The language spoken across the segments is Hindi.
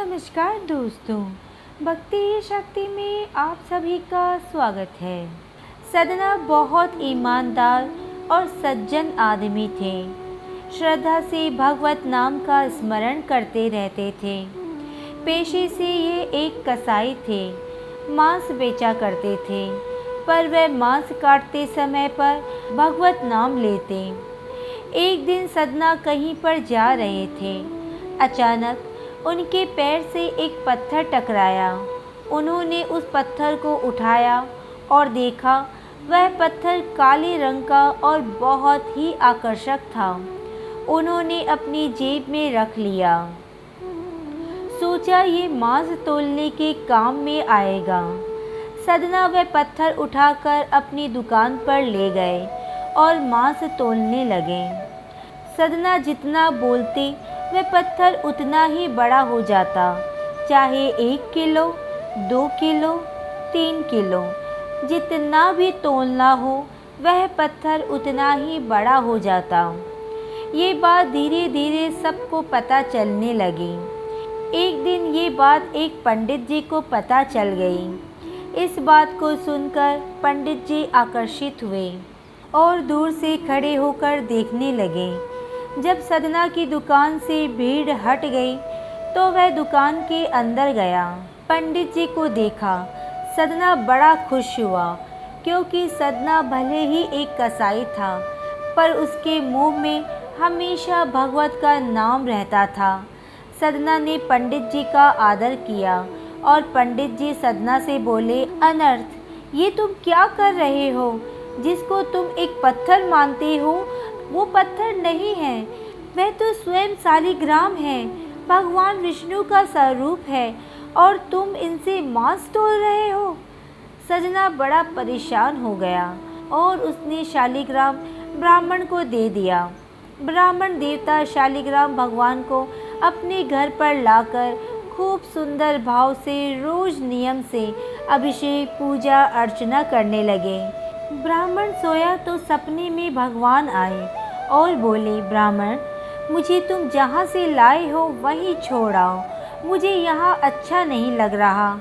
नमस्कार दोस्तों, भक्ति ही शक्ति में आप सभी का स्वागत है। सदना बहुत ईमानदार और सज्जन आदमी थे। श्रद्धा से भगवत नाम का स्मरण करते रहते थे। पेशे से ये एक कसाई थे, मांस बेचा करते थे, पर वह मांस काटते समय पर भगवत नाम लेते। एक दिन सदना कहीं पर जा रहे थे। अचानक उनके पैर से एक पत्थर टकराया। उन्होंने उस पत्थर को उठाया और देखा, वह पत्थर काले रंग का और बहुत ही आकर्षक था। उन्होंने अपनी जेब में रख लिया। सोचा ये मांस तौलने के काम में आएगा। सदना वह पत्थर उठाकर अपनी दुकान पर ले गए और मांस तौलने लगे। सदना जितना बोलते वह पत्थर उतना ही बड़ा हो जाता, चाहे 1 किलो, 2 किलो, 3 किलो, जितना भी तौलना हो वह पत्थर उतना ही बड़ा हो जाता। ये बात धीरे धीरे सबको पता चलने लगी। एक दिन ये बात एक पंडित जी को पता चल गई। इस बात को सुनकर पंडित जी आकर्षित हुए और दूर से खड़े होकर देखने लगे। जब सदना की दुकान से भीड़ हट गई तो वह दुकान के अंदर गया। पंडित जी को देखा। सदना बड़ा खुश हुआ, क्योंकि सदना भले ही एक कसाई था, पर उसके मुंह में हमेशा भगवत का नाम रहता था। सदना ने पंडित जी का आदर किया और पंडित जी सदना से बोले, अनर्थ, ये तुम क्या कर रहे हो? जिसको तुम एक पत्थर मानते हो वो पत्थर नहीं है, वह तो स्वयं शालिग्राम है, भगवान विष्णु का स्वरूप है, और तुम इनसे मांस तोल रहे हो। सदना बड़ा परेशान हो गया और उसने शालिग्राम ब्राह्मण को दे दिया। ब्राह्मण देवता शालिग्राम भगवान को अपने घर पर लाकर खूब सुंदर भाव से रोज नियम से अभिषेक, पूजा अर्चना करने लगे। ब्राह्मण सोया तो सपने में भगवान आए और बोले, ब्राह्मण, मुझे तुम जहाँ से लाए हो वहीं छोड़ आओ, मुझे यहाँ अच्छा नहीं लग रहा।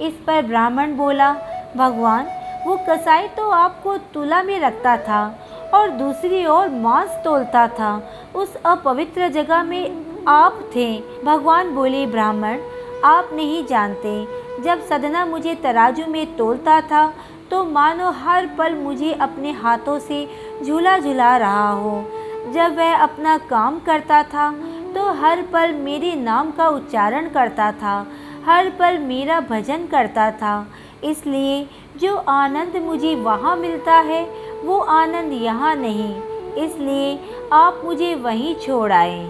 इस पर ब्राह्मण बोला, भगवान, वो कसाई तो आपको तुला में रखता था और दूसरी ओर मांस तोलता था, उस अपवित्र जगह में आप थे। भगवान बोले, ब्राह्मण, आप नहीं जानते, जब सदना मुझे तराजू में तोलता था तो मानो हर पल मुझे अपने हाथों से झूला झुला रहा हो। जब वह अपना काम करता था तो हर पल मेरे नाम का उच्चारण करता था, हर पल मेरा भजन करता था। इसलिए जो आनंद मुझे वहाँ मिलता है वो आनंद यहाँ नहीं, इसलिए आप मुझे वहीं छोड़ आए।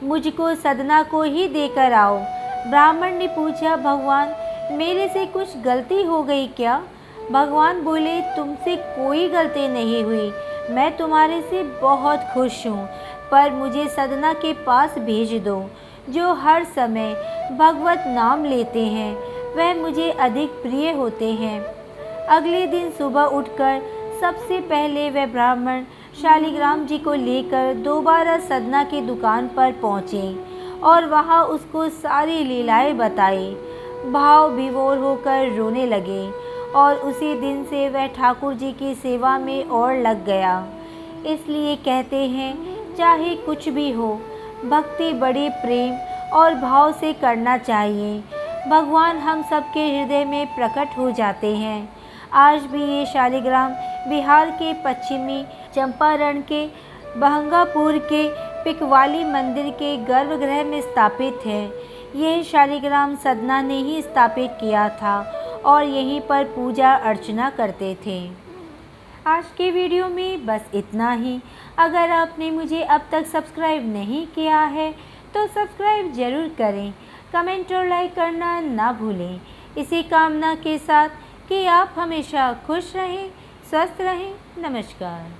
मुझको सदना को ही देकर आओ। ब्राह्मण ने पूछा, भगवान, मेरे से कुछ गलती हो गई क्या? भगवान बोले, तुमसे कोई गलती नहीं हुई, मैं तुम्हारे से बहुत खुश हूँ, पर मुझे सदना के पास भेज दो, जो हर समय भगवत नाम लेते हैं, वह मुझे अधिक प्रिय होते हैं। अगले दिन सुबह उठकर सबसे पहले वह ब्राह्मण शालिग्राम जी को लेकर दोबारा सदना की दुकान पर पहुँचे और वहाँ उसको सारी लीलाएं बताई। भाव विभोर होकर रोने लगे और उसी दिन से वह ठाकुर जी की सेवा में और लग गया। इसलिए कहते हैं, चाहे कुछ भी हो, भक्ति बड़े प्रेम और भाव से करना चाहिए। भगवान हम सबके हृदय में प्रकट हो जाते हैं। आज भी ये शालिग्राम बिहार के पश्चिमी चंपारण के बहंगापुर के पिकवाली मंदिर के गर्भगृह में स्थापित है। यह शालिग्राम सदना ने ही स्थापित किया था और यहीं पर पूजा अर्चना करते थे। आज के वीडियो में बस इतना ही। अगर आपने मुझे अब तक सब्सक्राइब नहीं किया है तो सब्सक्राइब ज़रूर करें, कमेंट और लाइक करना ना भूलें। इसी कामना के साथ कि आप हमेशा खुश रहें, स्वस्थ रहें। नमस्कार।